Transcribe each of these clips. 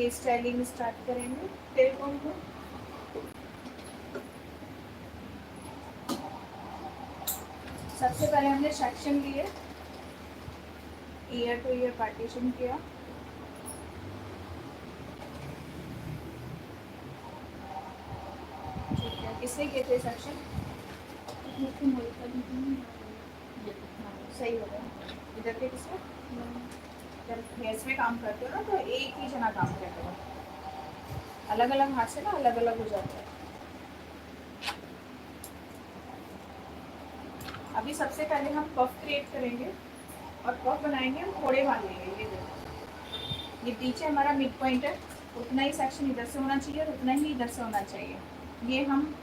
Hair styling start करेंगे तेल com को। सबसे पहले हमने सेक्शन लिए, ईयर टू ईयर पार्टीशन किया। ठीक है, किसने किए थे सेक्शन? सही हो गया। इधर के किसने? जब हेयर्स में काम करते हो ना तो एक ही जना काम करते हो, अलग अलग हाथ से ना अलग अलग हो जाता है। अभी सबसे पहले हम पफ क्रिएट करेंगे और पफ बनाएंगे हम थोड़े बाल लेंगे। ये देखो, ये पीछे हमारा मिड पॉइंट है, उतना ही सेक्शन इधर से होना चाहिए और उतना ही इधर से होना चाहिए। ये हम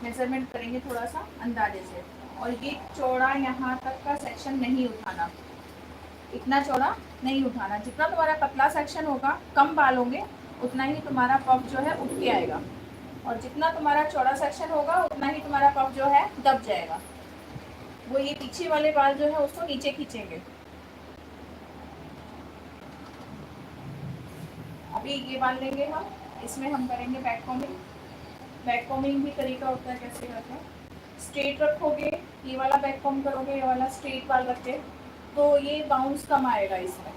मेजरमेंट करेंगे थोड़ा सा अंदाजे से। और ये चौड़ा यहाँ तक का सेक्शन नहीं उठाना, इतना चौड़ा नहीं उठाना। जितना तुम्हारा पतला सेक्शन होगा, कम बाल होंगे, उतना ही तुम्हारा पफ जो है उठ के आएगा। और जितना तुम्हारा चौड़ा सेक्शन होगा उतना ही तुम्हारा पफ जो है दब जाएगा। वो ये पीछे वाले बाल जो है उसको नीचे खींचेंगे। अभी ये बाल लेंगे हम, इसमें हम करेंगे बैक कॉम्बिंग। बैक कॉम्बिंग भी तरीका होता है, कैसे करते हैं। स्ट्रेट रखोगे, ये वाला बैक कॉम्ब करोगे, ये वाला स्ट्रेट बाल रखे, तो ये बाउंस कम आएगा इसमें,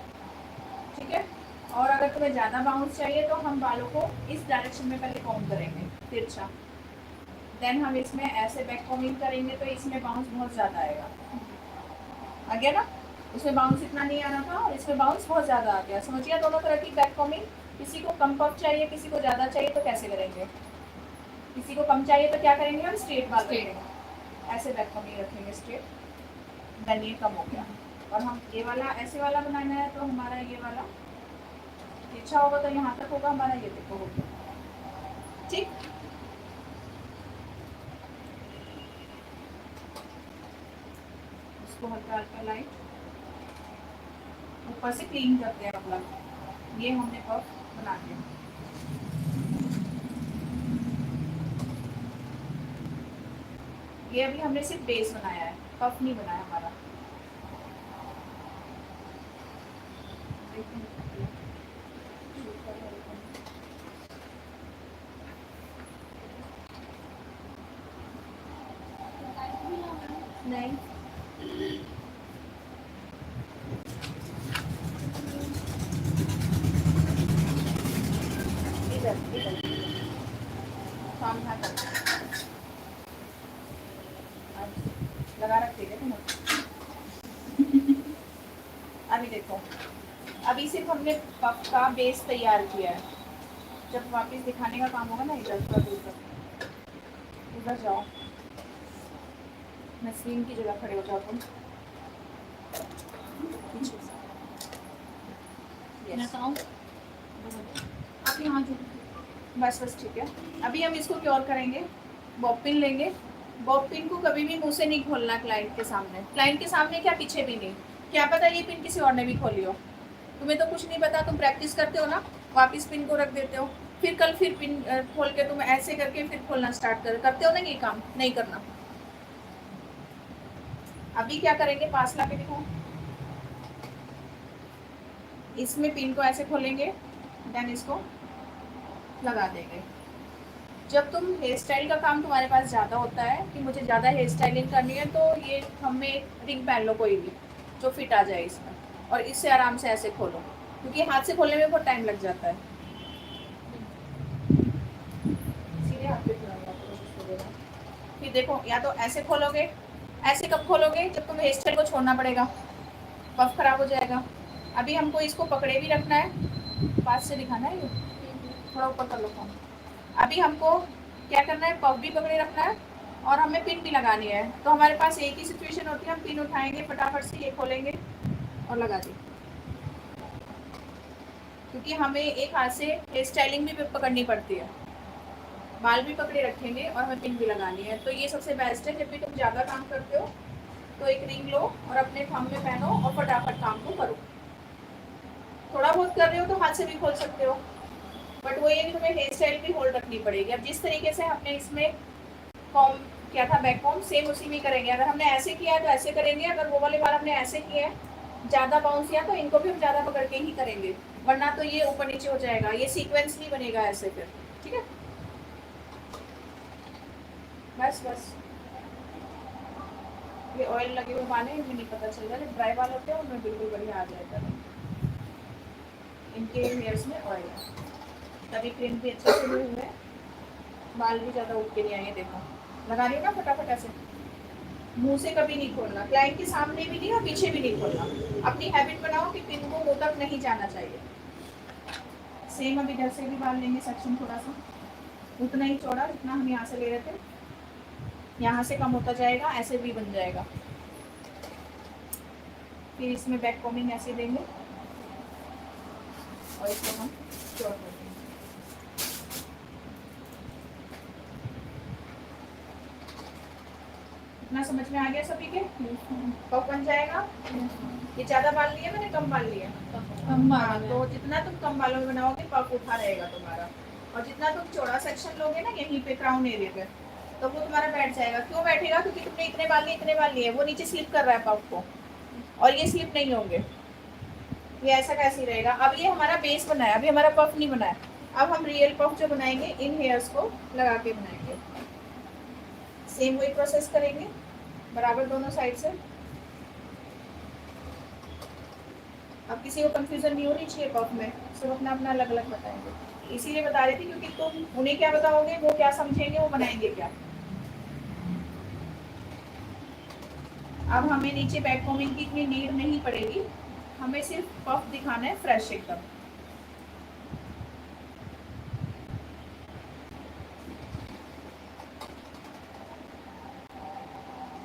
ठीक है। और अगर तुम्हें ज़्यादा बाउंस चाहिए तो हम बालों को इस डायरेक्शन में पहले कॉम्ब करेंगे तिरछा, देन हम इसमें ऐसे बैक कॉम्बिंग करेंगे तो इसमें बाउंस बहुत ज़्यादा आएगा। आ गया ना? इसमें बाउंस इतना नहीं आना था और इसमें बाउंस बहुत ज़्यादा आ गया। समझिए दोनों तरह की बैक कॉम्बिंग। किसी को कम पफ चाहिए, किसी को ज़्यादा चाहिए, तो कैसे करेंगे? किसी को कम चाहिए तो क्या करेंगे हम? स्ट्रेट बाल रखेंगे, ऐसे बैक कॉम्बिंग रखेंगे स्ट्रेट, देन ये कम हो गया। और हम ये वाला ऐसे वाला बनाना है तो हमारा ये वाला तिरछा होगा तो यहाँ तक होगा हमारा, ये देखो हो गया, ठीक। इसको हल्का हल्का लाइट ऊपर से क्लीन करते हैं, मतलब ये हमने पफ बना दिया। ये अभी हमने सिर्फ बेस बनाया है, पफ नहीं बनाया हमारा। नहीं, इधर इधर काम था लगा रखते थे तुम। अभी देखो, अभी सिर्फ हमने पफ का बेस तैयार किया है। जब वापस दिखाने का काम होगा ना, इधर उधर जाओ, मैं स्क्रीन की जगह खड़े हो जाओ तुम। आप यहाँ जो बस बस ठीक है। अभी हम इसको क्योर करेंगे, बॉब पिन लेंगे। बॉब पिन को कभी भी मुंह से नहीं खोलना क्लाइंट के सामने। क्लाइंट के सामने क्या, पीछे भी नहीं। क्या पता ये पिन किसी और ने भी खोली हो, तुम्हें तो कुछ नहीं पता। तुम प्रैक्टिस करते हो ना, वापस पिन को रख देते हो, फिर कल फिर पिन खोल के तुम ऐसे करके फिर खोलना स्टार्ट करते हो ना, ये काम नहीं करना। अभी क्या करेंगे, पास ला के दिखाओ। इसमें पिन को ऐसे खोलेंगे, देन इसको लगा देंगे। जब तुम हेयर स्टाइल का काम तुम्हारे पास ज़्यादा होता है कि मुझे ज़्यादा हेयर स्टाइलिंग करनी है, तो ये हमें रिंग पहन लो कोई भी जो फिट आ जाए इसमें, और इससे आराम से ऐसे खोलो, क्योंकि हाथ से खोलने में बहुत टाइम लग जाता है। सीधे हाथ पे फिर देखो, या तो ऐसे खोलोगे। ऐसे कब खोलोगे, जब तुम्हें हेयर स्टाइल को छोड़ना पड़ेगा, पफ खराब हो जाएगा। अभी हमको इसको पकड़े भी रखना है, पास से दिखाना है, ये थोड़ा ऊपर कर लो फोन। अभी हमको क्या करना है, पफ भी पकड़े रखना है और हमें पिन भी लगानी है। तो हमारे पास एक ही सिचुएशन होती है, हम पिन उठाएंगे फटाफट से, ये खोलेंगे और लगा देंगे, क्योंकि हमें एक हाथ से हेयर स्टाइलिंग भी पकड़नी पड़ती है, बाल भी पकड़े रखेंगे और हमें पिन भी लगानी है। तो ये सबसे बेस्ट है, जब भी तुम ज़्यादा काम करते हो तो एक रिंग लो और अपने थंब में पहनो और फटाफट काम को करो। थोड़ा बहुत कर रहे हो तो हाथ से भी खोल सकते हो, बट वो ये कि तुम्हें हेयर स्टाइल भी होल्ड रखनी पड़ेगी। अब जिस तरीके से हमने इसमें कॉम किया था बैक कॉम, सेम उसी में करेंगे। अगर हमने ऐसे किया है तो ऐसे करेंगे, अगर वो वाले बाल हमने ऐसे किए हैं ज़्यादा बाउंस या तो इनको भी हम ज़्यादा पकड़ के ही करेंगे, वरना तो ये ऊपर नीचे हो जाएगा, ये सीक्वेंस नहीं बनेगा ऐसे फिर। ठीक है, बस बस ये ऑयल लगे हुए बाल हैं, इनमें नहीं पता चल रहा, जब ड्राई बाल होते हैं उनमें बिल्कुल बढ़िया आ जाएगा। इनके हेयर्स में ऑयल है, तभी क्रीम भी अच्छे से हुए हुए हैं, बाल भी ज़्यादा उठ के नहीं आएंगे। देखो लगा रही हो ना फटाफट ऐसे, मुंह से कभी नहीं खोलना, क्लाइंट के सामने भी नहीं और पीछे भी नहीं खोलना। अपनी हैबिट बनाओ कि पिन को मुंह तक नहीं जाना चाहिए। सेम अब इधर से भी बाल लेंगे सेक्शन थोड़ा सा, उतना ही चौड़ा जितना हम यहाँ से ले रहे थे, यहाँ से कम होता जाएगा, ऐसे भी बन जाएगा। फिर इसमें बैक कॉम्बिंग ऐसे देंगे और इसको हम चौड़ा कर देंगे। इतना समझ में आ गया सभी के? पफ बन जाएगा। ये ज़्यादा बाल लिए मैंने, कम बाल लिए? कम बाल हाँ, तो जितना तुम कम बालों में बनाओगे पफ उठा रहेगा तुम्हारा, और जितना तुम चौड़ा सेक्शन लोगे ना यहीं पे क्राउन एरिया पे, तो वो तुम्हारा बैठ जाएगा। क्यों बैठेगा? क्योंकि तुमने इतने बाल लिए, वो नीचे स्लिप कर रहा है पफ को, और ये स्लिप नहीं होंगे, ये ऐसा कैसे रहेगा। अब ये हमारा बेस बनाया, अभी हमारा पफ नहीं बनाया। अब हम रियल पफ जो बनाएंगे इन हेयर्स को लगा के बनाएंगे। सेम वही प्रोसेस करेंगे बराबर दोनों साइड से। अब किसी को कंफ्यूजन नहीं होनी चाहिए पफ में, सब अपना अपना अलग अलग बताएंगे। इसीलिए बता रही थी क्योंकि तुम उन्हें क्या बताओगे, वो क्या समझेंगे, वो बनाएंगे क्या। अब हमें नीचे बैक कॉम्बिंग की इतनी नीड नहीं पड़ेगी, हमें सिर्फ पफ दिखाना है फ्रेश एकदम।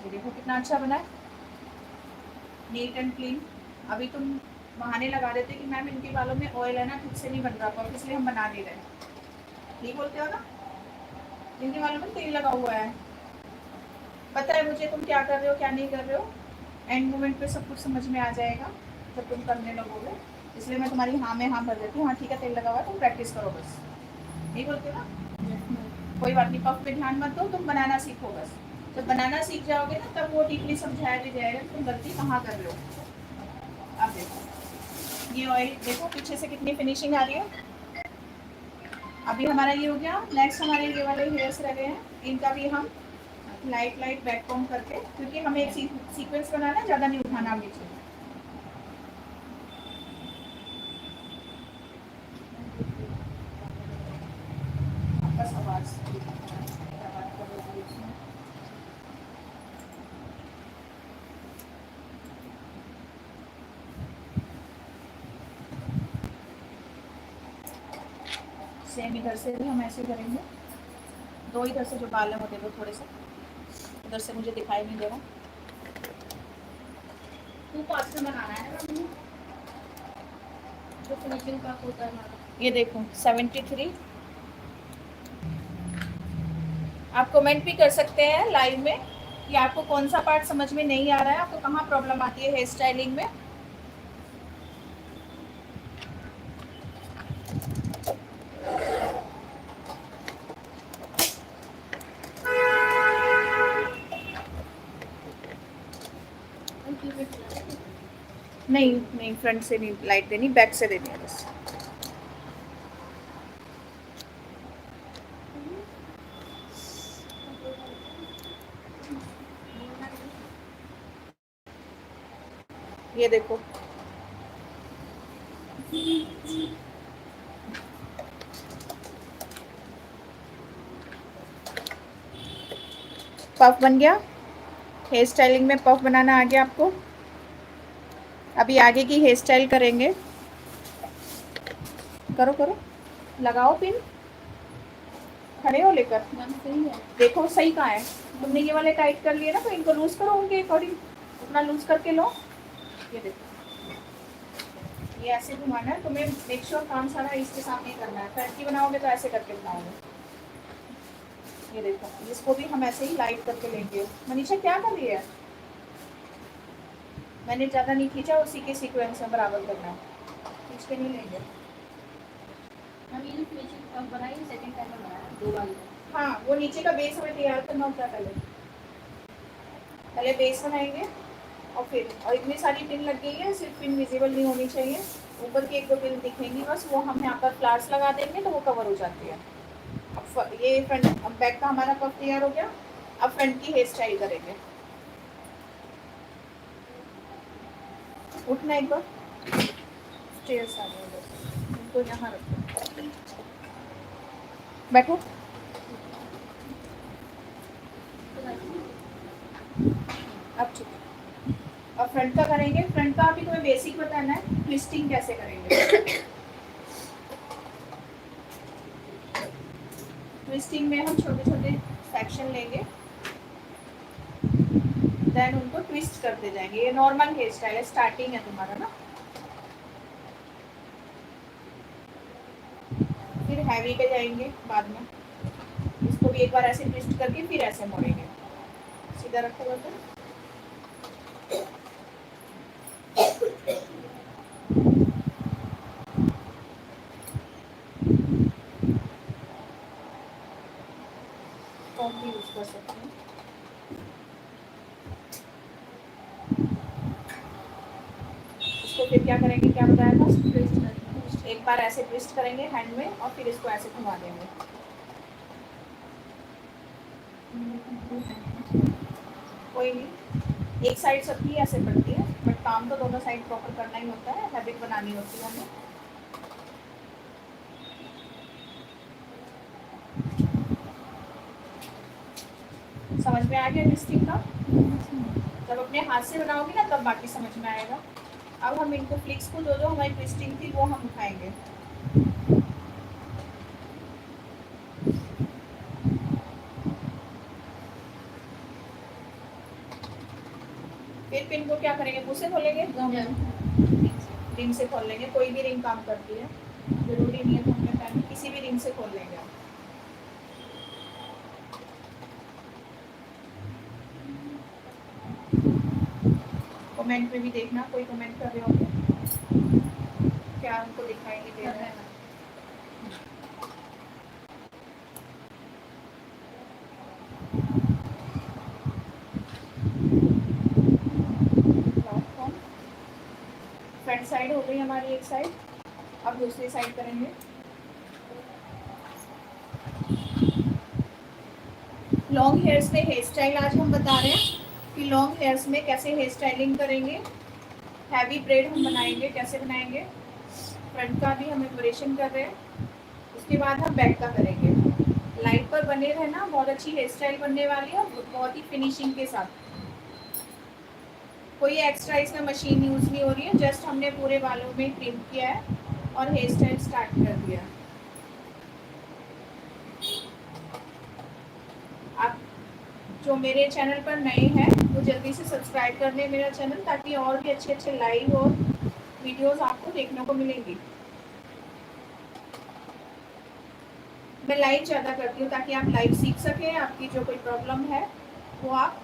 ये देखो कितना अच्छा बना है, नीट एंड क्लीन। अभी तुम बहाने लगा रहे थे कि मैम इनके बालों में ऑयल है ना, खुद से नहीं बन रहा पफ, इसलिए हम बना नहीं रहे। ठीक बोलते हो ना, इनके बालों में तेल लगा हुआ है, पता है मुझे तुम क्या कर रहे हो क्या नहीं कर रहे हो। एंड मोमेंट पे सब कुछ समझ में आ जाएगा जब तुम करने लगोगे, इसलिए मैं तुम्हारी हाँ में हाँ भर देती हूँ। हाँ ठीक है, तेल लगा हुआ है, तुम प्रैक्टिस करो बस। नहीं बोलते हो ना, कोई बात नहीं, पफ पे ध्यान मत दो, तुम बनाना सीखो बस। जब बनाना सीख जाओगे ना तब वो डीपली समझाया भी जाएगा तुम गलती कहाँ कर रहे हो। अब देखो ये ऑयल देखो पीछे से कितनी फिनिशिंग आ रही है। अभी हमारा ये हो गया, नेक्स्ट हमारे ये वाले हेयर्स रह गए हैं, इनका भी हम लाइट लाइट बैक कॉम्ब करके, क्योंकि हमें एक सीक्वेंस बनाना है, ज़्यादा नहीं उठाना नीचे। बस आवाज़ सेम इधर से भी हम ऐसे करेंगे। दो इधर से जो बाल है वो दे दो थोड़े से, इधर से मुझे दिखाई नहीं दे रहा। टू पार्ट्स में बनाना है ना, जो फिनिशिंग का होता है हमारा। ये देखो 73। आप कमेंट भी कर सकते हैं लाइव में कि आपको कौन सा पार्ट समझ में नहीं आ रहा है, आपको कहाँ प्रॉब्लम आती है हेयर स्टाइलिंग में। नहीं नहीं, फ्रंट से नहीं लाइट देनी, बैक से देनी है बस। ये देखो पफ बन गया, हेयर स्टाइलिंग में पफ बनाना आ गया आपको। अभी आगे की हेयर स्टाइल करेंगे, करो करो, लगाओ पिन, खड़े हो लेकर। सही है, देखो सही कहाँ है, तुमने ये वाले टाइट कर लिए ना, तो इनको लूज करो उनके अकॉर्डिंग, उतना लूज करके लो। ये देखो ये ऐसे घुमाना है तुम्हें, मेक श्योर काम सारा इसके सामने करना है। फ्रंट की बनाओगे तो ऐसे करके बनाओगे। ये देखो इसको भी हम ऐसे ही लाइट करके लेंगे। मनीषा क्या कर रही है? मैंने ज़्यादा नहीं खींचा, उसी के सीक्वेंस में बराबर करना है, खींच के नहीं लेंगे। हम ये जो फिनिशिंग कब बनाई सेकंड टाइम में बनाया दो बार। हाँ वो नीचे का बेस हमें तैयार करना होता है, पहले बेस बनाएंगे, और इतनी सारी पिन लग गई है, सिर्फ पिन विजिबल नहीं होनी चाहिए, ऊपर की 1-2 पिन दिखेंगी बस, वो हम यहाँ पर फ्लावर्स लगा देंगे तो वो कवर हो जाती है। अब ये फ्रंट, अब बैक का हमारा पफ तैयार हो गया। अब फ्रंट की हेयर स्टाइल करेंगे। उठना एक बार, स्टेयर्स आ रहे हैं, उनको यहाँ रखो, बैठो। अब ठीक है। अब फ्रंट का करेंगे। फ्रंट का अभी तुम्हें बेसिक बताना है, ट्विस्टिंग कैसे करेंगे। ट्विस्टिंग में हम छोटे छोटे सेक्शन लेंगे, देन उनको ट्विस्ट करते जाएंगे। ये नॉर्मल हेयर स्टाइल है, स्टार्टिंग है तुम्हारा ना। फिर हैवी पे जाएंगे बाद में, इसको भी एक बार ऐसे ट्विस्ट करके फिर ऐसे मोड़ेंगे। सीधा रखो बस। कॉम्ब भी यूज कर सकते हैं। इसको फिर क्या करेंगे, क्या बताया था, ट्विस्ट करेंगे। एक बार ऐसे ट्विस्ट करेंगे हैंड में और फिर इसको ऐसे घुमा देंगे। कोई नहीं, एक साइड सबकी ऐसे पड़ती है, बट काम तो दोनों साइड प्रॉपर करना ही होता है, हैबिट बनानी होती है हमें। समझ में आ गया ट्विस्टिंग का। जब अपने हाथ से बनाओगे ना तब बाकी समझ में आएगा। अब हम इनको फ्लिक्स को जो जो हमारी ट्विस्टिंग थी वो हम उठाएंगे। फिर पिन को क्या करेंगे, मुँह से खोलेंगे, रिंग से खोल लेंगे। कोई भी रिंग काम करती है, जरूरी नहीं है तो हमने पहन, किसी भी रिंग से खोल लेंगे। कमेंट में भी देखना, कोई कमेंट कर रहे होंगे क्या उनको दिखाई नहीं दे रहा है। फ्रंट साइड हो गई हमारी एक साइड, अब दूसरी साइड करेंगे। लॉन्ग हेयर्स में हेयर स्टाइल आज हम बता रहे हैं कि लॉन्ग हेयर्स में कैसे हेयर स्टाइलिंग करेंगे। हैवी ब्रेड हम बनाएंगे, कैसे बनाएंगे। फ्रंट का भी हम डेकोरेशन कर रहे हैं, उसके बाद हम बैक का करेंगे। लाइट पर बने रहना, बहुत अच्छी हेयर स्टाइल बनने वाली है, बहुत ही फिनिशिंग के साथ। कोई एक्स्ट्रा इसमें मशीन यूज़ नहीं हो रही है, जस्ट हमने पूरे बालों में ट्रिम किया है और हेयर स्टाइल स्टार्ट कर दिया। आप जो मेरे चैनल पर नए हैं वो जल्दी से सब्सक्राइब कर लें मेरा चैनल, ताकि और भी अच्छे अच्छे लाइव और वीडियोस आपको देखने को मिलेंगी। मैं लाइव ज़्यादा करती हूँ ताकि आप लाइव सीख सकें, आपकी जो कोई प्रॉब्लम है वो आप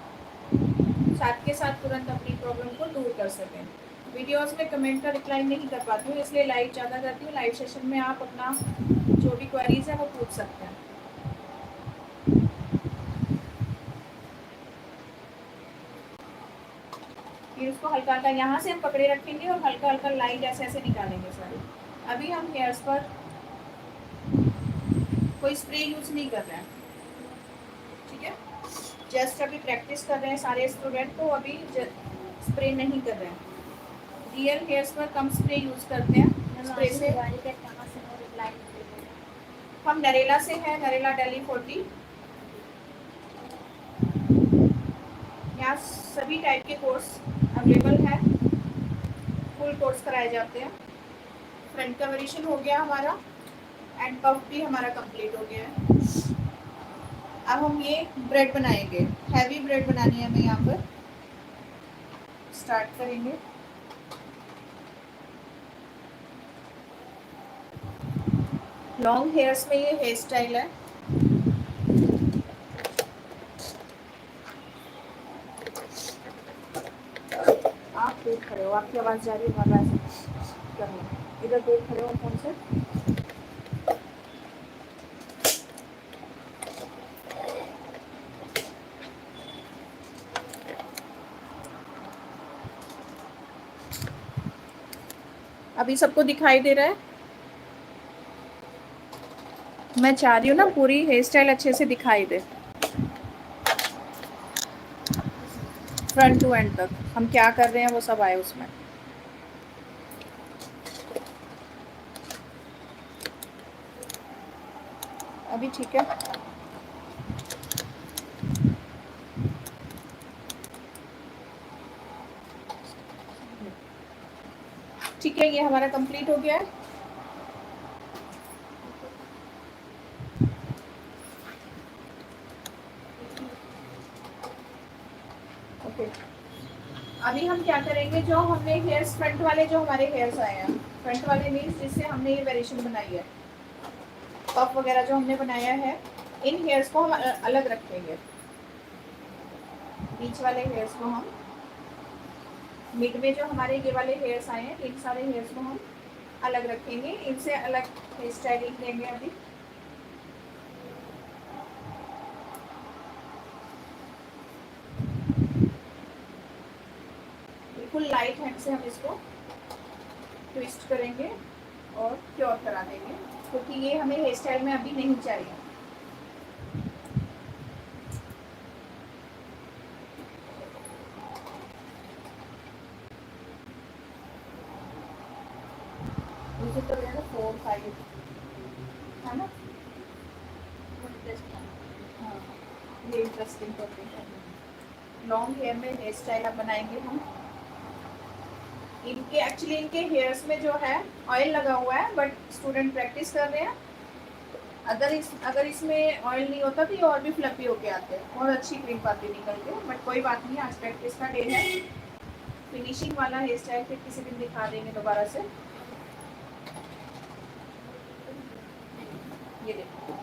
साथ के साथ तुरंत अपनी प्रॉब्लम को दूर कर सकें। वीडियोस में कमेंट का रिप्लाई नहीं कर पाती हूँ, इसलिए लाइव ज़्यादा करती हूँ। लाइव सेशन में आप अपना जो भी क्वेरीज है वो पूछ सकते हैं। फिर उसको हल्का हल्का यहाँ से हम पकड़े रखेंगे और हल्का हल्का लाइट ऐसे ऐसे निकालेंगे सारे। अभी हम हेयर्स पर कोई स्प्रे यूज़ नहीं कर रहे हैं, ठीक है। जस्ट अभी प्रैक्टिस कर रहे हैं सारे स्टूडेंट, तो अभी स्प्रे नहीं कर रहे हैं। रियल हेयर्स पर कम स्प्रे यूज़ करते हैं। स्प्रे से हम नरेला से है, नरेला डेली 40। यहाँ सभी टाइप के कोर्स अवेलेबल है, फुल कोर्स कराए जाते हैं। फ्रंट का वेरिएशन हो गया हमारा एंड पफ भी हमारा कंप्लीट हो गया है। अब हम ये ब्रेड बनाएंगे, हैवी ब्रेड बनानी है हमें। यहाँ पर स्टार्ट करेंगे। लॉन्ग हेयर्स में ये हेयर स्टाइल है। आप दूर खड़े हो, आपकी आवाज़ जा रही है, कर लो। इधर दूर खड़े हो फोन से। अभी सबको दिखाई दे रहा है? मैं चाह रही हूँ ना पूरी हेयर स्टाइल अच्छे से दिखाई दे, फ्रंट टू एंड तक हम क्या कर रहे हैं वो सब आए उसमें। अभी ठीक है। ठीक है, ये हमारा कंप्लीट हो गया है। ओके, अभी हम क्या करेंगे, जो हमने हेयर्स फ्रंट वाले, जो हमारे हेयर्स आए हैं फ्रंट वाले मीन्स जिससे हमने ये वेरिएशन बनाई है, पफ वगैरह जो हमने बनाया है, इन हेयर्स को हम अलग रखेंगे। बीच वाले हेयर्स को हम, मिड में जो हमारे ये वाले हेयर्स आए हैं, इन सारे हेयर्स को हम अलग रखेंगे, इनसे अलग हेयर स्टाइलिंग लेंगे अभी। बिल्कुल लाइट हैंड से हम इसको ट्विस्ट करेंगे और क्योर करा देंगे, क्योंकि ये हमें हेयर स्टाइल में अभी नहीं चाहिए। मुझे तो लगा 4 5 है ना। हाँ, ये इंटरेस्टिंग टॉपिक है। लॉन्ग हेयर में हेयर स्टाइल अब बनाएंगे हम। इनके एक्चुअली इनके हेयर्स में जो है ऑयल लगा हुआ है, बट स्टूडेंट प्रैक्टिस कर रहे हैं। अगर इसमें ऑयल नहीं होता तो ये और भी फ्लफी होके आते हैं, बहुत अच्छी क्रीम पाती निकल के, बट कोई बात नहीं, आज प्रैक्टिस का डे है। फिनिशिंग वाला हेयर स्टाइल फिर किसी दिन दिखा देंगे दोबारा से। ये देखो,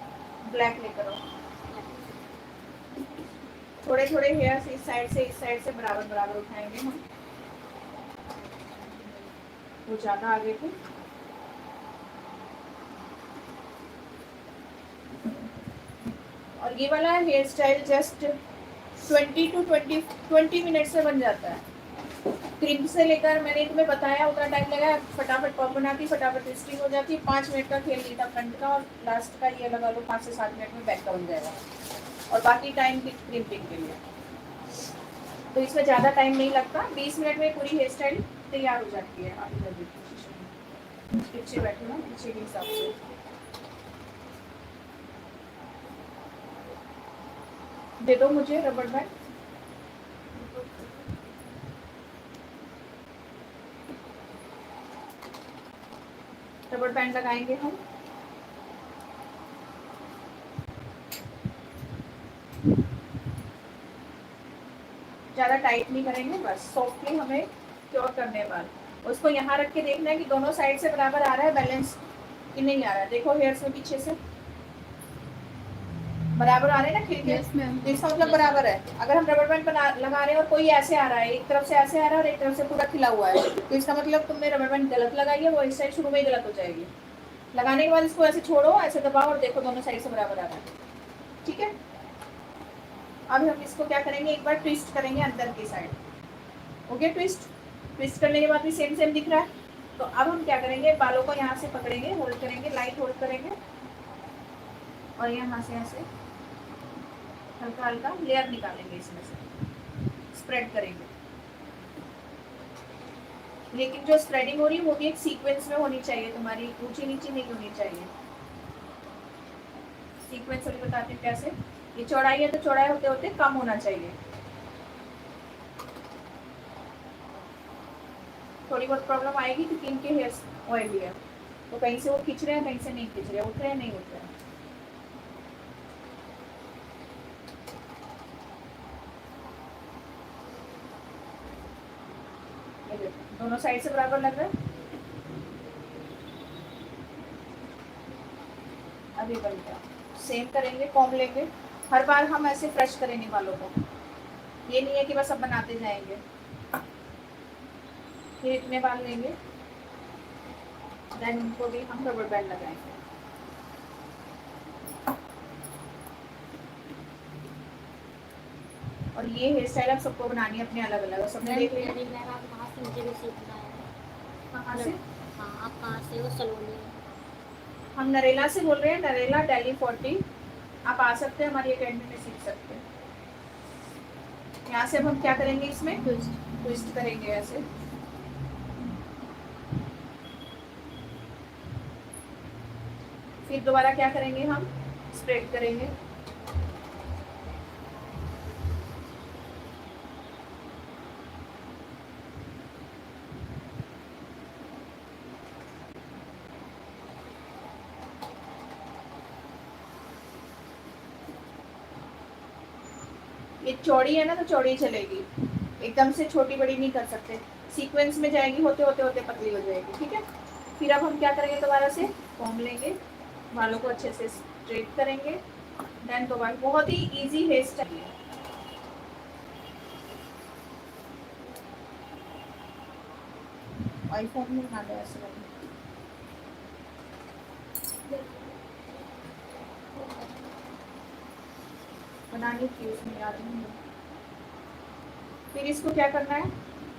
ब्लैक लेकर आओ। थोड़े थोड़े हेयर इस साइड से बराबर बराबर उठाएंगे हम, वो ज़्यादा आगे थे। और ये वाला हेयर स्टाइल जस्ट 20 मिनट से बन जाता है। क्रीम से लेकर मैंने तुम्हें बताया उतना टाइम लगा, फटाफट पॉप बनाती, फटाफट ट्विस्टिंग हो जाती। 5 मिनट का खेल नहीं था फ्रंट का, और लास्ट का ये लगा लो 5 से 7 मिनट में बैक का बन जाएगा, और बाकी टाइम क्रीपिंग के लिए। तो इसमें ज़्यादा टाइम नहीं लगता, 20 मिनट में पूरी हेयर स्टाइल तैयार हो जाती है। आप इधर देखिए, पीछे बैठो ना, पीछे के हिसाब से। दे दो मुझे रबड़ बैंड। रबड़ बैंड लगाएंगे हम। ज़्यादा टाइट नहीं करेंगे, बस सॉफ्टली हमें क्योर करने के बाद उसको यहाँ रख के देखना है कि दोनों साइड से बराबर आ रहा है बैलेंस कि नहीं आ रहा है। देखो हेयर्स में पीछे से बराबर आ रहे हैं ना खिल के, तो इसका मतलब बराबर है। अगर हम रबर बैंड लगा रहे हैं और कोई ऐसे आ रहा है, एक तरफ से ऐसे आ रहा है और एक तरफ से पूरा खिला हुआ है, तो इसका मतलब तुमने रबर बैंड गलत लगाई है, वो इस साइड शुरू में ही गलत हो जाएगी। लगाने के बाद इसको ऐसे छोड़ो, ऐसे दबाओ और देखो दोनों साइड से बराबर आ रहा है। ठीक है, अब हम इसको क्या करेंगे, एक बार ट्विस्ट करेंगे अंदर की साइड। ओके, ट्विस्ट करने के बाद भी सेम सेम दिख रहा है। तो अब हम क्या करेंगे, बालों को यहाँ से पकड़ेंगे, होल्ड करेंगे, लाइट होल्ड करेंगे, और यहाँ से ऐसे हल्का हल्का लेयर निकालेंगे, इसमें से स्प्रेड करेंगे। लेकिन जो स्प्रेडिंग हो रही है वो भी एक सीक्वेंस में होनी चाहिए, तुम्हारी ऊंची नीचे नहीं होनी चाहिए। सीक्वेंस अभी बताते हैं कैसे। ये चौड़ाई है तो चौड़ाई होते होते कम होना चाहिए। थोड़ी बहुत प्रॉब्लम आएगी क्योंकि इनके हेयर्स ऑयली है, तो कहीं से वो खींच रहे हैं, कहीं से नहीं खींच रहे, उठ रहे हैं नहीं उठ रहे हैं। दोनों साइड से बराबर लग रहा है। अभी बन गया, सेम करेंगे, कॉम लेंगे। हर बार हम ऐसे फ्रेश करेंगे बालों को, ये नहीं है कि बस अब बनाते जाएंगे। फिर इतने बाल लेंगे, देन उनको भी हम रबर बैंड लगाएंगे। और ये हेयर स्टाइल आप सबको बनानी है अपने अलग अलग, सबने देख लिया। मुझे भी सीखना है। कहाँ से? हाँ, आप कहाँ से हो? सलोनी। हम नरेला से बोल रहे हैं, नरेला दिल्ली 40। आप आ सकते हैं, हमारी अकेडमी में सीख सकते हैं। यहाँ से अब हम क्या करेंगे, इसमें ट्विस्ट। ट्विस्ट करेंगे ऐसे। फिर दोबारा क्या करेंगे, हम स्प्रेड करेंगे। ये चौड़ी है ना, तो चौड़ी चलेगी, एकदम से छोटी बड़ी नहीं कर सकते। सीक्वेंस में जाएगी, होते होते होते पतली हो जाएगी, ठीक है। फिर अब हम क्या करेंगे, दोबारा से कॉम्ब लेंगे, बालों को अच्छे से स्ट्रेट करेंगे। देन दोबारा, बहुत ही इजी हेयर स्टाइल है। आईफोन में बना लिया ऐसे वाला। बनानी थी उसमें, याद नहीं है। फिर इसको क्या करना है,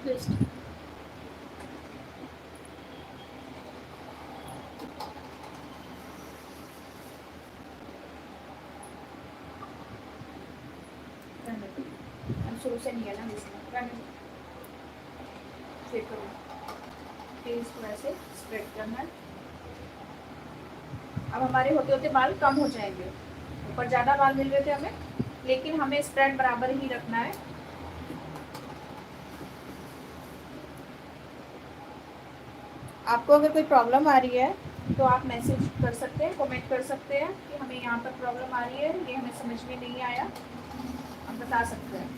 ट्विस्ट। हम शुरू से नहीं है ना इसमें। फिर करो, फिर इसको ऐसे स्प्रेड करना है। अब हमारे होते होते बाल कम हो जाएंगे। ऊपर ज़्यादा बाल मिल रहे थे हमें, लेकिन हमें स्प्रेड बराबर ही रखना है। आपको अगर कोई प्रॉब्लम आ रही है तो आप मैसेज कर सकते हैं, कमेंट कर सकते हैं कि हमें यहाँ पर प्रॉब्लम आ रही है, ये हमें समझ में नहीं आया, हम बता सकते हैं।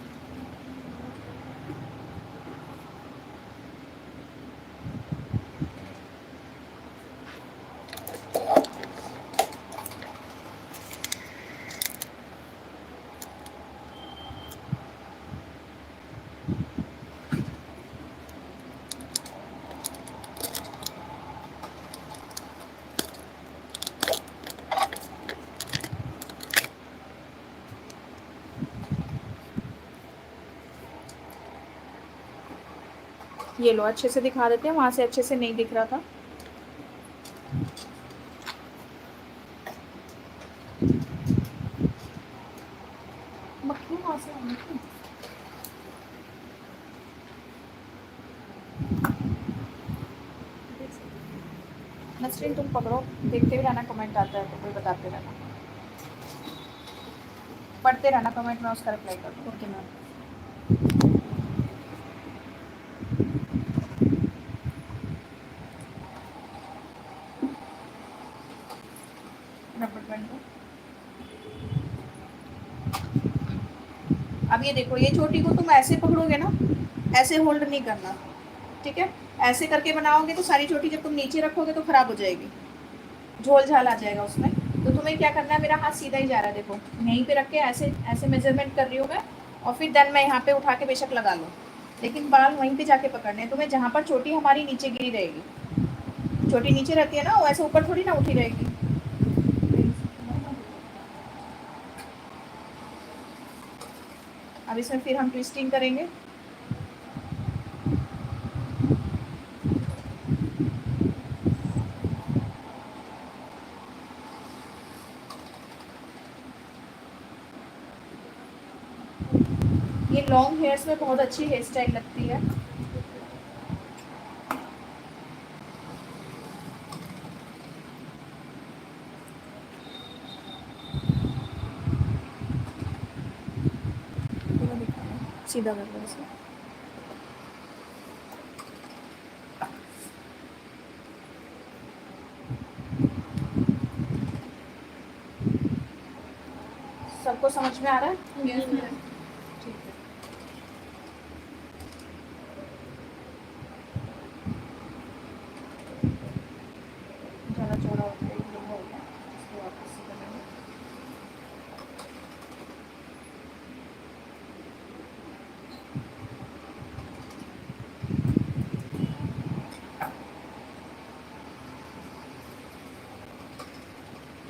ये लो, अच्छे से दिखा देते हैं, वहाँ से अच्छे से नहीं दिख रहा था। मक्खी वहाँ से आनी थी। नसरीन तुम पकड़ो, देखते भी रहना, कमेंट आता है तो कोई बताते रहना, पढ़ते रहना कमेंट में, उसका रिप्लाई कर दो। Okay ma'am. रबर बैंड को अब ये देखो, ये चोटी को तुम ऐसे पकड़ोगे ना, ऐसे होल्ड नहीं करना, ठीक है। ऐसे करके बनाओगे तो सारी चोटी जब तुम नीचे रखोगे तो खराब हो जाएगी, झोल झाल आ जाएगा उसमें। तो तुम्हें क्या करना है, मेरा हाथ सीधा ही जा रहा है, देखो यहीं पे रख के ऐसे ऐसे मेजरमेंट कर रही हूँ मैं, और फिर देन मैं यहाँ पे उठा के बेशक लगा लूँ, लेकिन बाल वहीं पे जाके पकड़ने हैं तुम्हें, जहाँ पर चोटी हमारी नीचे गिरी रहेगी। चोटी नीचे रहती है ना, वो ऐसे ऊपर थोड़ी ना उठी रहेगी। अब इसमें फिर हम ट्विस्टिंग करेंगे। ये लॉन्ग हेयर्स में बहुत अच्छी हेयर स्टाइल लगती है। सीधा कर लो इसे। सबको समझ में आ रहा है? Yes, ma'am. ठीक है। ज़्यादा चौड़ा हो गया, एक लंबा हो गया, इसको वापस से करेंगे।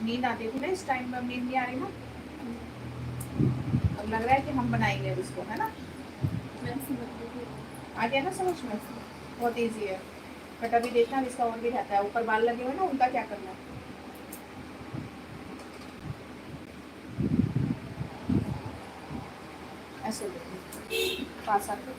नींद आती थी ना इस टाइम में, अब नींद नहीं आ रही ना। अब लग रहा है कि हम बनाएंगे अब इसको, है ना। मैम समझ लीजिए। आ गया ना समझ में, बहुत इजी है। बट अभी देखना इसका और भी रहता है, ऊपर बाल लगे हुए ना, उनका क्या करना है। ऐसे देखो पास आके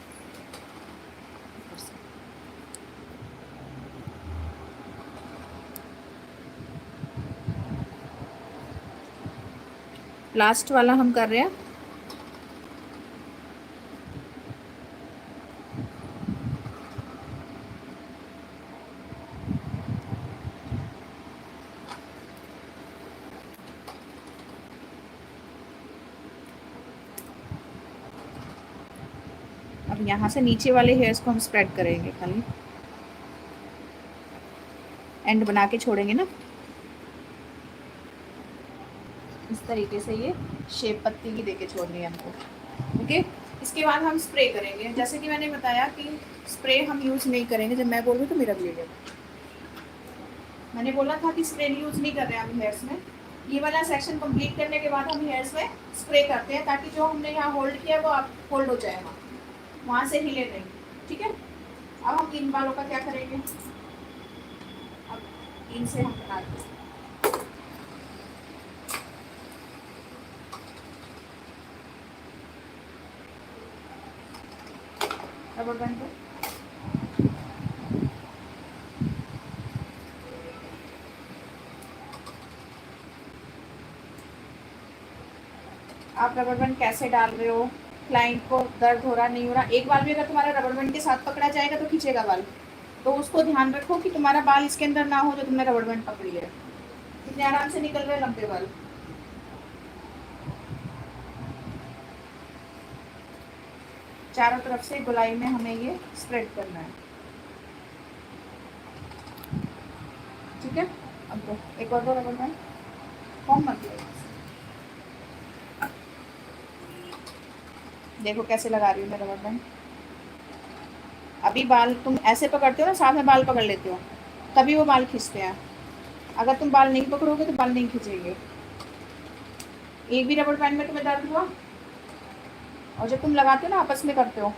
लास्ट वाला हम कर रहे हैं। अब यहाँ से नीचे वाले हेयर्स को हम स्प्रेड करेंगे, खाली एंड बना के छोड़ेंगे ना, इस तरीके से ये शेप पत्ती की देके छोड़नी है हमको। ओके, इसके बाद हम स्प्रे करेंगे। जैसे कि मैंने बताया कि स्प्रे हम यूज़ नहीं करेंगे, जब मैं बोल रही हूँ तो मेरा वीडियो, मैंने बोला था कि स्प्रे यूज़ नहीं कर रहे हैं हम हेयर्स में। ये वाला सेक्शन कंप्लीट करने के बाद हम हेयर्स में स्प्रे करते हैं, ताकि जो हमने यहाँ होल्ड किया है वो आप होल्ड हो जाए, वहाँ से हिले नहीं। ठीक है, अब हम इन बालों का क्या करेंगे, अब इनसे हम बनाते हैं। रबर बैंड को आप रबर बैंड कैसे डाल रहे हो, क्लाइंट को दर्द हो रहा नहीं हो रहा, एक बाल भी अगर तुम्हारा रबर बैंड के साथ पकड़ा जाएगा तो खींचेगा बाल, तो उसको ध्यान रखो कि तुम्हारा बाल इसके अंदर ना हो जो तुमने रबर बैंड पकड़ी है। कितने आराम से निकल रहे हैं लंबे बाल। चारों तरफ से गोलाई में हमें ये स्प्रेड करना है। ठीक है, अब दो, एक और दो रबर बैंड, फॉर्म मत लो। देखो कैसे लगा रही हूँ मैं रबर बैंड। अभी बाल तुम ऐसे पकड़ते हो ना, साथ में बाल पकड़ लेते हो, तभी वो बाल खींचते हैं। अगर तुम बाल नहीं पकड़ोगे तो बाल नहीं खींचेंगे। एक भी रबर बैंड में तुम्हें दर्द हुआ, और जब तुम लगाते हो ना आपस में करते हो,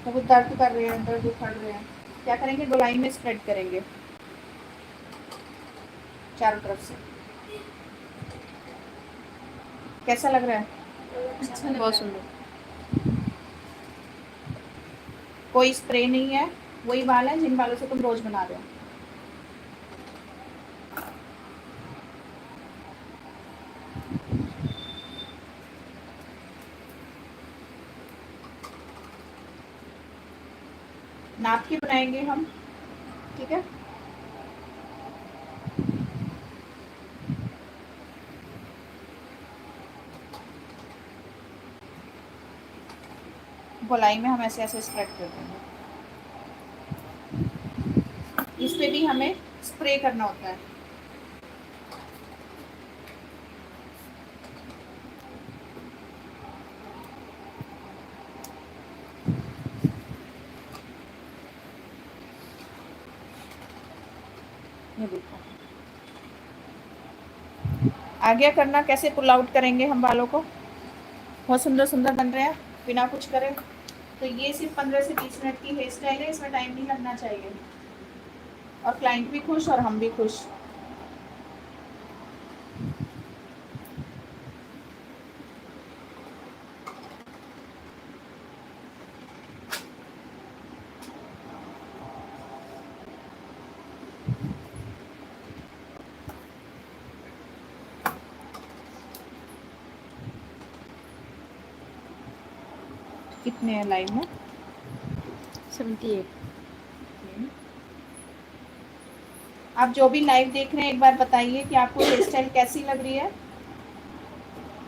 तो वो दर्द कर रहे हैं, दर्द उखड़ रहे हैं, क्या करेंगे, गोलाई में स्प्रेड करेंगे चारों तरफ से। कैसा लग रहा है? अच्छा, बहुत सुंदर। कोई स्प्रे नहीं है, वही बाल है जिन बालों से तुम रोज बना रहे हो। नाप के बनाएंगे हम, ठीक है। गोलाई में हम ऐसे ऐसे स्प्रेड कर देंगे। इस पे भी हमें स्प्रे करना होता है। ये देखो, आगे करना कैसे पुल आउट करेंगे हम बालों को, बहुत सुंदर सुंदर बन रहे हैं बिना कुछ करे। तो ये सिर्फ 15 से 20 मिनट की हेयर स्टाइल है, इसमें टाइम नहीं लगना चाहिए, और क्लाइंट भी खुश और हम भी खुश। कितने हैं लाइव में? 78। आप जो भी लाइव देख रहे हैं एक बार बताइए कि आपको हेयर स्टाइल कैसी लग रही है।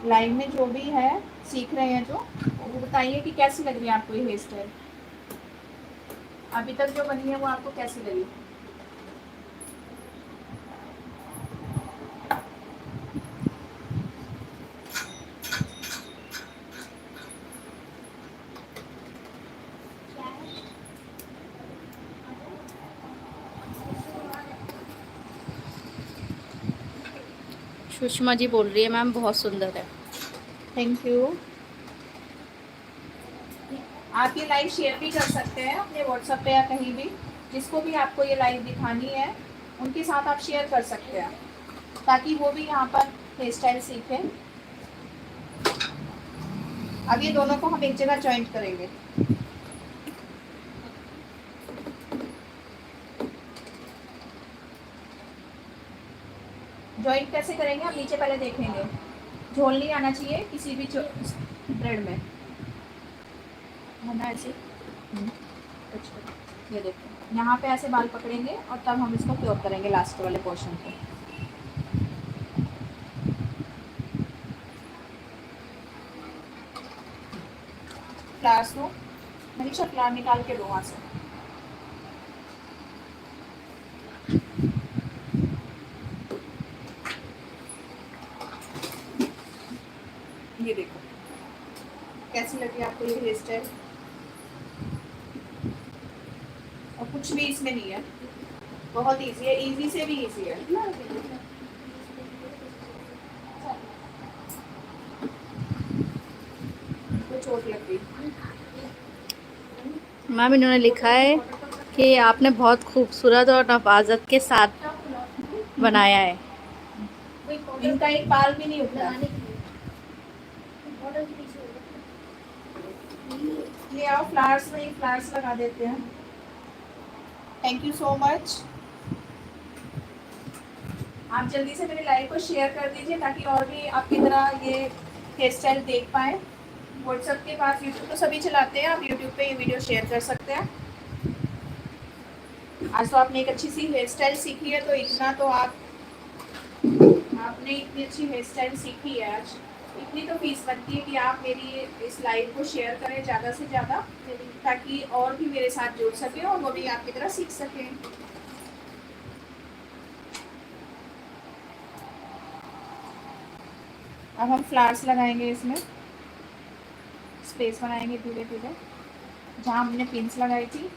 लाइव में जो भी है सीख रहे हैं जो, वो बताइए कि कैसी लग रही है आपको ये हेयर स्टाइल। अभी तक जो बनी है वो आपको कैसी लगी। सुषमा जी बोल रही है मैम बहुत सुंदर है। Thank you. आप ये लाइव शेयर भी कर सकते हैं अपने व्हाट्सएप पे या कहीं भी, जिसको भी आपको ये लाइव दिखानी है उनके साथ आप शेयर कर सकते हैं, ताकि वो भी यहाँ पर हेयर स्टाइल सीखें। अब ये दोनों को हम एक जगह जॉइंट करेंगे। जॉइंट कैसे करेंगे हम नीचे पहले देखेंगे। झोल नहीं आना चाहिए किसी भी थ्रेड में, है ना, ऐसे। अच्छा, ये देखो यहाँ पे ऐसे बाल पकड़ेंगे और तब हम इसको क्योर करेंगे लास्ट वाले पोर्शन को। फ्लावर्स को मनीषा फ्लावर निकाल के दो वहाँ से। ये देखो कैसी लगी आपको ये हेयर स्टाइल। और कुछ भी इसमें नहीं है, बहुत इजी है, इजी से भी इजी है। तो चोट लग गई। मैम इन्होंने लिखा है कि आपने बहुत खूबसूरत और नवाजत के साथ बनाया है। इनका एक बाल भी नहीं उठा। ये आओ फ्लावर्स में फ्लावर्स लगा देते हैं। Thank you so much. आप जल्दी से मेरे लाइव को शेयर कर दीजिए ताकि और भी आपकी तरह ये हेयर स्टाइल देख पाए। व्हाट्सएप के पास यूट्यूब तो सभी चलाते हैं, आप यूट्यूब पे ये वीडियो शेयर कर सकते हैं। आज तो आपने एक अच्छी सी हेयर स्टाइल सीखी है, तो इतना तो आपने इतनी अच्छी हेयर स्टाइल सीखी है आज, इतनी तो फीस बनती है कि आप मेरी इस लाइव को शेयर करें ज़्यादा से ज़्यादा, ताकि और भी मेरे साथ जुड़ सके और वो भी आपकी तरह सीख सकें। अब हम फ्लावर्स लगाएंगे, इसमें स्पेस बनाएंगे धीरे धीरे जहाँ हमने पिंस लगाई थी।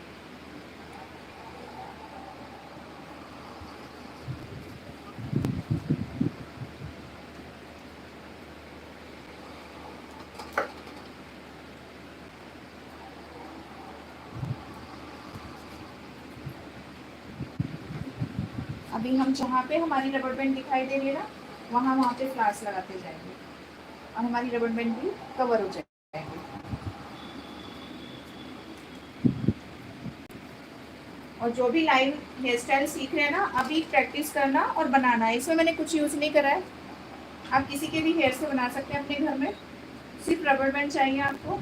अभी हम जहाँ पे हमारी रबर बैंड दिखाई दे रही है ना, वहाँ पे फ्लावर्स लगाते जाएंगे और हमारी रबर बैंड भी कवर हो जाएगी। और जो भी लाइव हेयर स्टाइल सीख रहे हैं ना, अभी प्रैक्टिस करना और बनाना है। इसमें मैंने कुछ यूज़ नहीं करा है, आप किसी के भी हेयर से बना सकते हैं अपने घर में। सिर्फ रबर बैंड चाहिए आपको।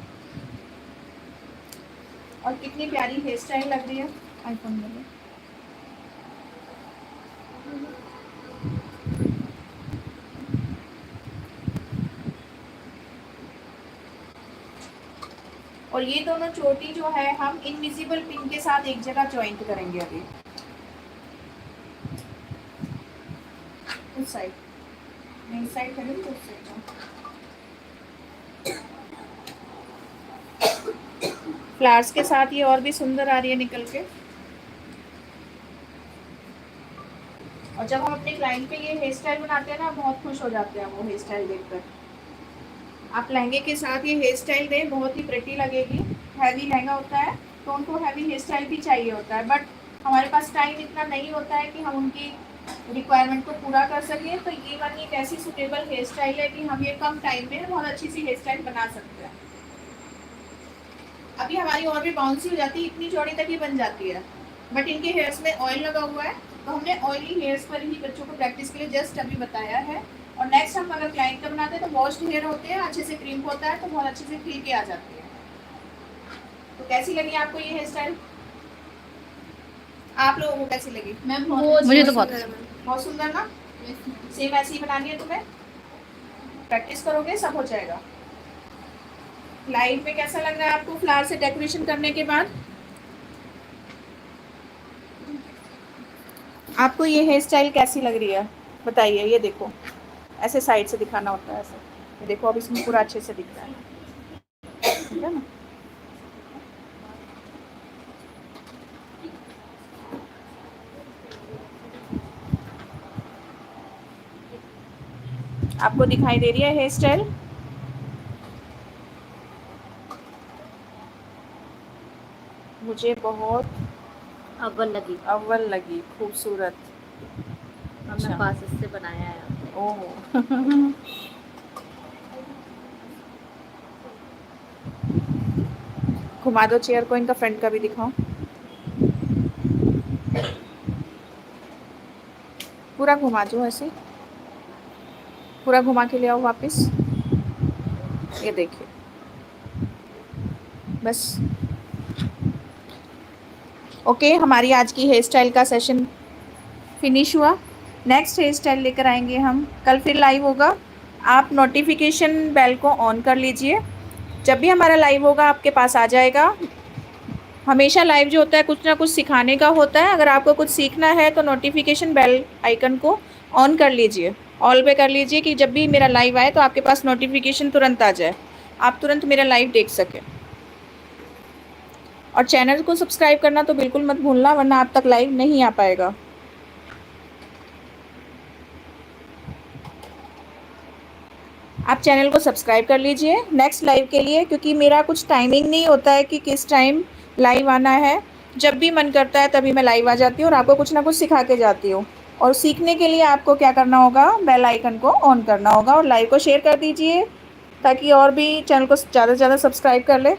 और कितनी प्यारी हेयर स्टाइल लग रही है। आईफोन में और ये दोनों चोटी जो है हम इनविजिबल पिन के साथ एक जगह जॉइंट करेंगे। अभी उस साइड नहीं, साइड करेंगे तो उस साइड। फ्लावर्स के साथ ये और भी सुंदर आ रही है निकल के। और जब हम अपने क्लाइंट पे ये हेयर स्टाइल बनाते हैं ना, बहुत खुश हो जाते हैं वो हेयर स्टाइल देखकर। आप लहंगे के साथ ये हेयर स्टाइल दें, बहुत ही प्रिटी लगेगी। हैवी लहंगा होता है तो उनको हैवी हेयर स्टाइल भी चाहिए होता है, बट हमारे पास टाइम इतना नहीं होता है कि हम उनकी रिक्वायरमेंट को पूरा कर सकें। तो ये वाली एक ऐसी सुटेबल हेयर स्टाइल है कि हम ये कम टाइम में बहुत अच्छी सी हेयर स्टाइल बना सकते हैं। अभी हमारी और भी बाउंसी हो जाती है, इतनी चौड़ी तक ही बन जाती है, बट इनके हेयर्स में ऑयल लगा हुआ है, तो हमने ऑयली हेयर्स पर ही बच्चों को प्रैक्टिस के लिए जस्ट अभी बताया है। और नेक्स्ट हम अगर क्लाइंट का बनाते हैं तो वॉश्ड हेयर होते हैं, अच्छे से क्रीम होता है, तो बहुत अच्छे से खिल के आ जाती है। तो कैसी लगी आपको ये हेयर स्टाइल? आप लोगों को कैसी लगी? मैम मुझे तो बहुत सुंदर ना। सेम ऐसी ही बनानी है तुम्हें, प्रैक्टिस करोगे सब हो जाएगा। लाइव में कैसा लग रहा है आपको फ्लावर से डेकोरेशन करने के बाद? आपको ये हेयर स्टाइल कैसी लग रही है बताइए। ये देखो ऐसे साइड से दिखाना होता है, ऐसे। ये देखो अब इसमें पूरा अच्छे से दिख रहा है, ठीक है ना। आपको दिखाई दे रही है हेयर स्टाइल? मुझे बहुत अव्वल लगी। अव्वल लगी, खूबसूरत। हमने पास से बनाया है। ओह घुमा दो चेयर को, इनका फ्रंट का भी दिखाओ। पूरा घुमा दो ऐसे, पूरा घुमा के ले आओ वापस। ये देखिए, बस। ओके, हमारी आज की हेयर स्टाइल का सेशन फिनिश हुआ। नेक्स्ट हेयर स्टाइल लेकर आएंगे हम, कल फिर लाइव होगा। आप नोटिफिकेशन बेल को ऑन कर लीजिए, जब भी हमारा लाइव होगा आपके पास आ जाएगा। हमेशा लाइव जो होता है कुछ ना कुछ सिखाने का होता है। अगर आपको कुछ सीखना है तो नोटिफिकेशन बेल आइकन को ऑन कर लीजिए, ऑल पे कर लीजिए, कि जब भी मेरा लाइव आए तो आपके पास नोटिफिकेशन तुरंत आ जाए, आप तुरंत मेरा लाइव देख सकें। और चैनल को सब्सक्राइब करना तो बिल्कुल मत भूलना, वरना आप तक लाइव नहीं आ पाएगा। आप चैनल को सब्सक्राइब कर लीजिए नेक्स्ट लाइव के लिए, क्योंकि मेरा कुछ टाइमिंग नहीं होता है कि किस टाइम लाइव आना है। जब भी मन करता है तभी मैं लाइव आ जाती हूँ और आपको कुछ ना कुछ सिखा के जाती हूँ। और सीखने के लिए आपको क्या करना होगा, बेल आइकन को ऑन करना होगा और लाइव को शेयर कर दीजिए, ताकि और भी चैनल को ज़्यादा से ज़्यादा सब्सक्राइब कर ले।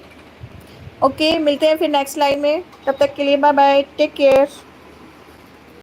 ओके, मिलते हैं फिर नेक्स्ट लाइव में, तब तक के लिए बाय बाय, टेक केयर।